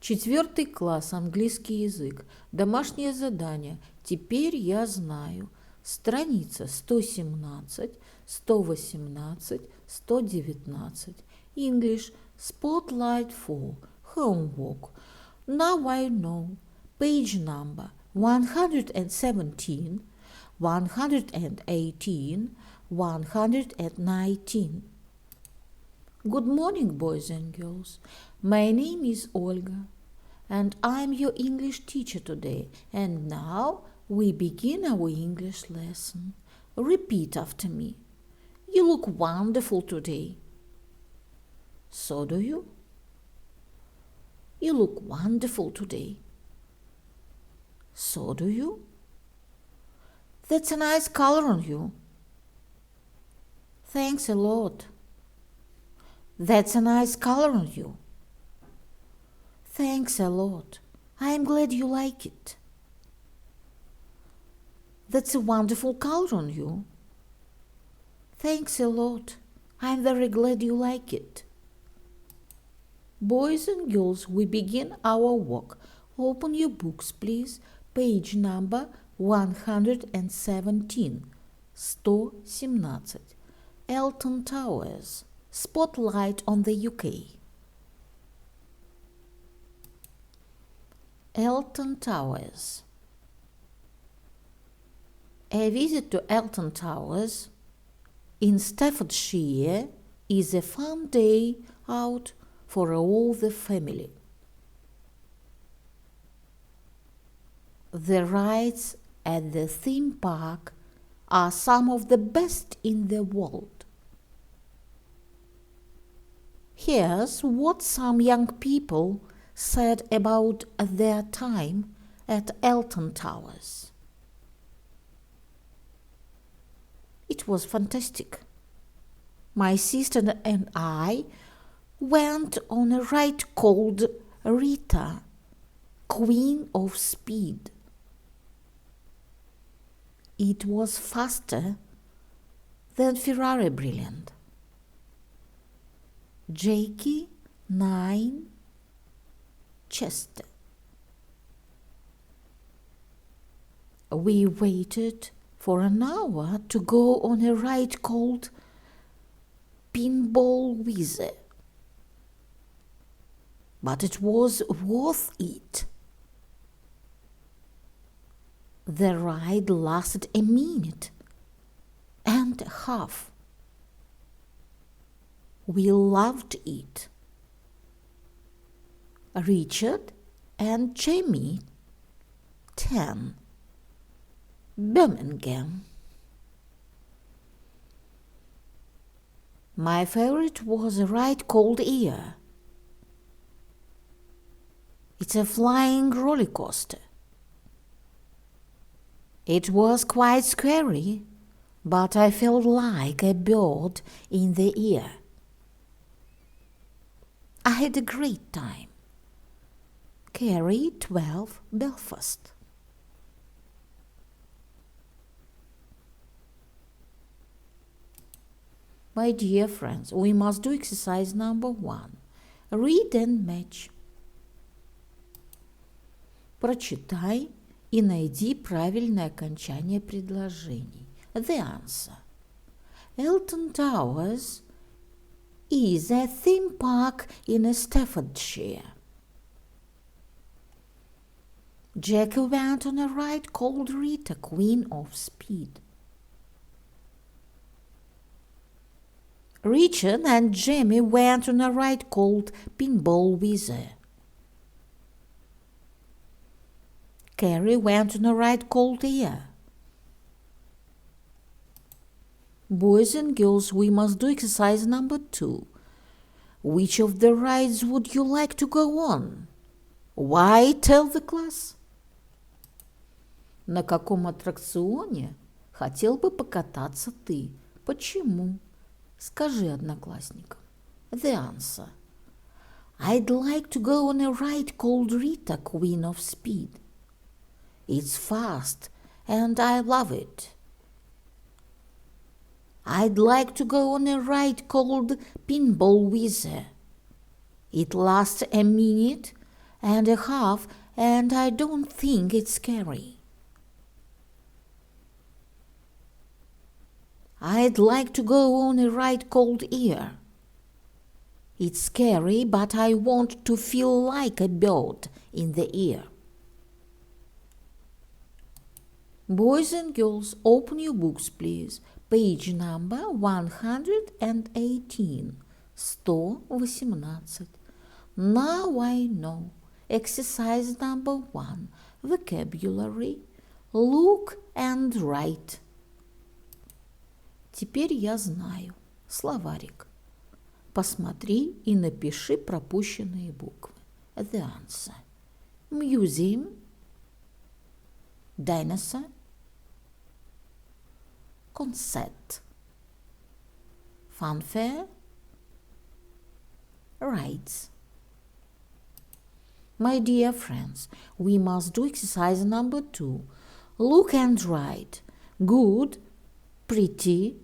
Четвертый класс, английский язык. Домашнее задание. Теперь я знаю. Страница 117, 118, 119. English. Spotlight 4. Homework. Now I know. Page number 117, 118, 119. Good morning, boys and girls. My name is Olga, and I'm your English teacher today. And now we begin our English lesson. Repeat after me. You look wonderful today. So do you? You look wonderful today. So do you? That's a nice color on you. Thanks a lot. That's a nice color on you. Thanks a lot. I'm glad you like it. That's a wonderful color on you. Thanks a lot. I'm very glad you like it. Boys and girls, we begin our work. Open your books, please. Page number 117. 117. Elton Towers. Spotlight on the UK. Elton Towers. A visit to Elton Towers in Staffordshire is a fun day out for all the family. The rides at the theme park are some of the best in the world. Here's what some young people said about their time at Elton Towers. It was fantastic. My sister and I went on a ride called Rita, Queen of Speed. It was faster than Ferrari Brilliant. Jakey 9 Chester. We waited for an hour to go on a ride called Pinball Wizard. But it was worth it. The ride lasted a minute and a half. We loved it. Richard and Jamie 10 Birmingham. My favorite was a ride called Ear. It's a flying roller coaster. It was quite scary, but I felt like a bird in the air. I had a great time. Carrie 12 Belfast. My dear friends, we must do exercise number 1. Read and match. Прочитай и найди правильное окончание предложений. The answer. Elton Towers is a theme park in Staffordshire. Jackie went on a ride called Rita, Queen of Speed. Richard and Jamie went on a ride called Pinball Wizard. Carrie went on a ride called Ear. Boys and girls, we must do exercise number 2. Which of the rides would you like to go on? Why? Tell the class. На каком аттракционе хотел бы покататься ты? Почему? Скажи одноклассникам. The answer. I'd like to go on a ride called Rita, Queen of Speed. It's fast and I love it. I'd like to go on a ride called Pinball Wizard. It lasts a minute and a half, and I don't think it's scary. I'd like to go on a ride called Ear. It's scary, but I want to feel like a bird in the ear. Boys and girls, open your books, please. Page number 118. 118. Now I know. Exercise number 1. Vocabulary. Look and write. Теперь я знаю. Словарик. Посмотри и напиши пропущенные буквы. The answer. Museum. Dinosaur. Concert. Funfair. Rides. My dear friends, we must do exercise number 2. Look and write. Good, pretty,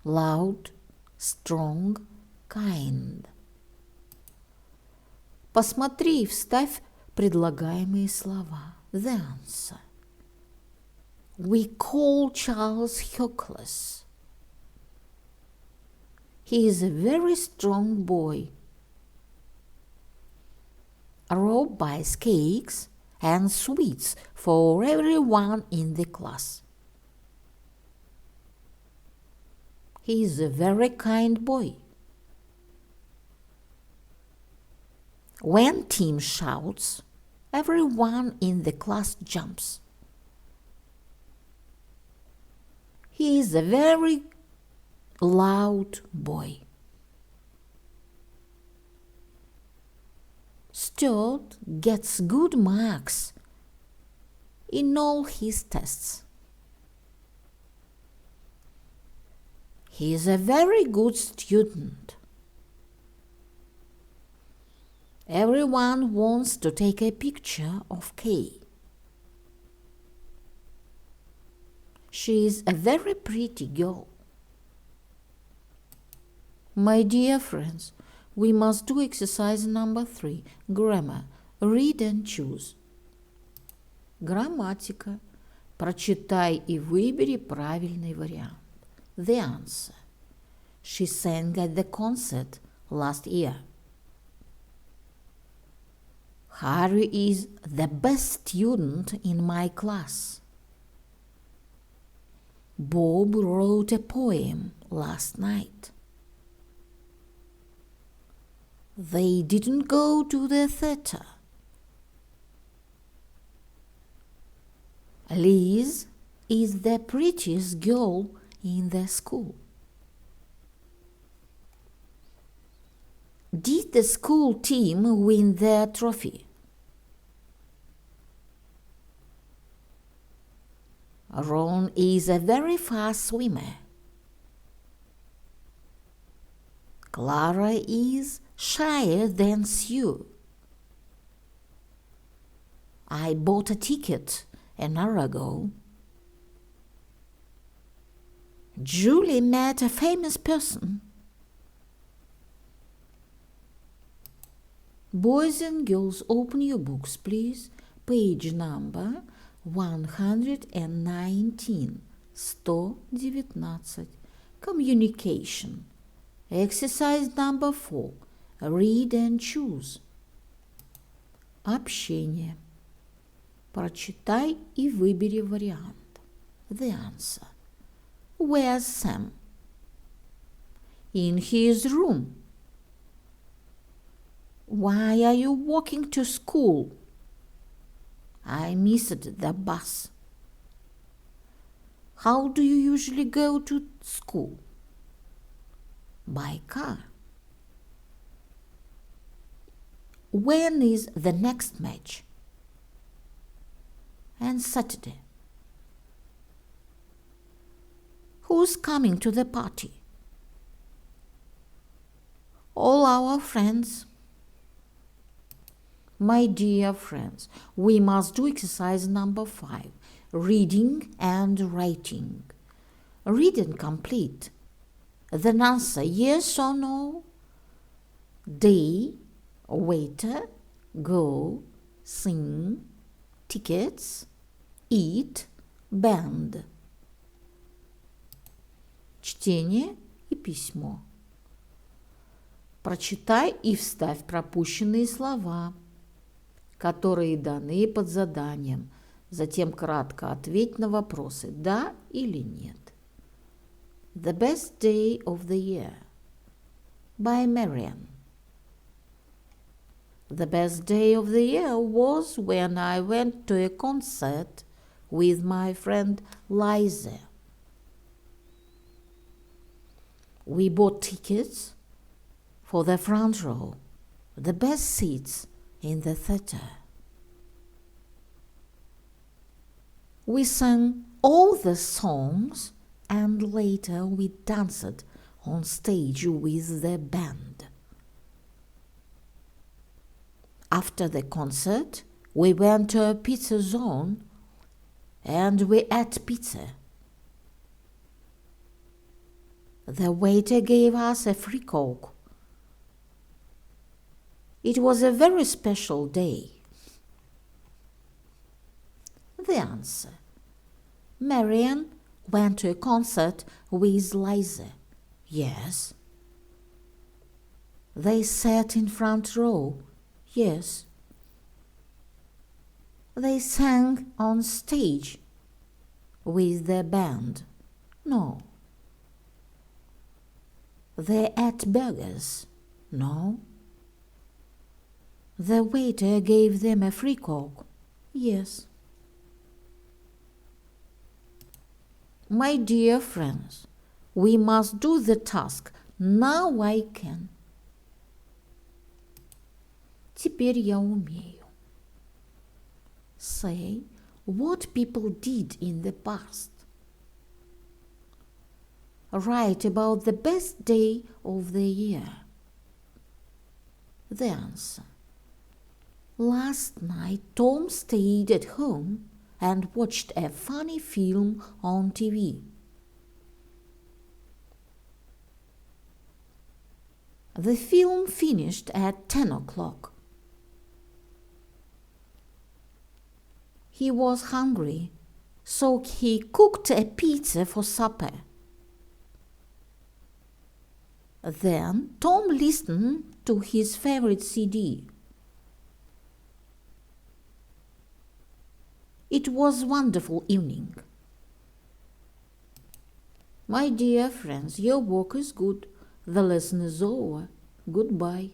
loud, strong, kind. Посмотри и вставь предлагаемые слова. The answer. We call Charles Hercules. He is a very strong boy. Rob buys cakes and sweets for everyone in the class. He is a very kind boy. When Tim shouts, everyone in the class jumps. He is a very loud boy. Stuart gets good marks in all his tests. He is a very good student. Everyone wants to take a picture of Kay. She is a very pretty girl. My dear friends, we must do exercise number 3. Grammar. Read and choose. Грамматика. Прочитай и выбери правильный вариант. The answer. She sang at the concert last year. Harry is the best student in my class. Bob wrote a poem last night. They didn't go to the theater. Liz is the prettiest girl in the school. Did the school team win their trophy? Ron is a very fast swimmer. Clara is shyer than Sue. I bought a ticket an hour ago. Julie met a famous person. Boys and girls, open your books, please. Page number 119. 119. Communication. Exercise number 4. Read and choose. Общение. Прочитай и выбери вариант. The answer. Where's Sam? In his room. Why are you walking to school? I missed the bus. How do you usually go to school? By car. When is the next match? And Saturday. Who's coming to the party? All our friends. My dear friends, we must do exercise number 5. Reading and writing. Read and complete. Then answer yes or no. Day, waiter, go, sing, tickets, eat, band. Чтение и письмо. Прочитай и вставь пропущенные слова, которые даны под заданием. Затем кратко ответь на вопросы «да» или «нет». The best day of the year by Marian. The best day of the year was when I went to a concert with my friend Liza. We bought tickets for the front row, the best seats in the theater. We sang all the songs and later we danced on stage with the band. After the concert, we went to a pizza zone and we ate pizza. The waiter gave us a free Coke. It was a very special day. The answer. Marian went to a concert with Liza. Yes. They sat in front row. Yes. They sang on stage with their band. No. They ate burgers. No. The waiter gave them a free Coke. Yes. My dear friends, we must do the task. Now I can. Теперь я умею. Say what people did in the past. Write about the best day of the year. The answer. Last night Tom stayed at home and watched a funny film on TV. The film finished at 10 o'clock. He was hungry, so he cooked a pizza for supper. Then Tom listened to his favorite CD. It was a wonderful evening. My dear friends, your work is good. The lesson is over. Goodbye.